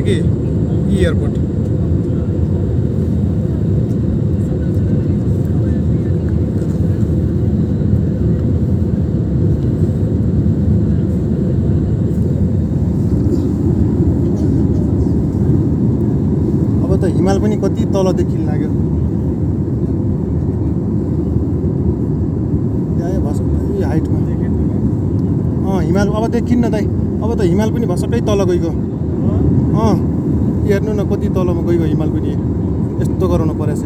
कि एयरपोर्ट। अब त हिमाल पनि कति तल देखिन लाग्यो। त्यहाँ भसक्कै हाइटमा हिमाल अब देखिन्न दाइ। अब त हिमाल पनि भसक्कै तल गइगयो। हेर्नु न कति तलमा गइगयो हिमाल पनि। यस्तो गराउनु परेछ।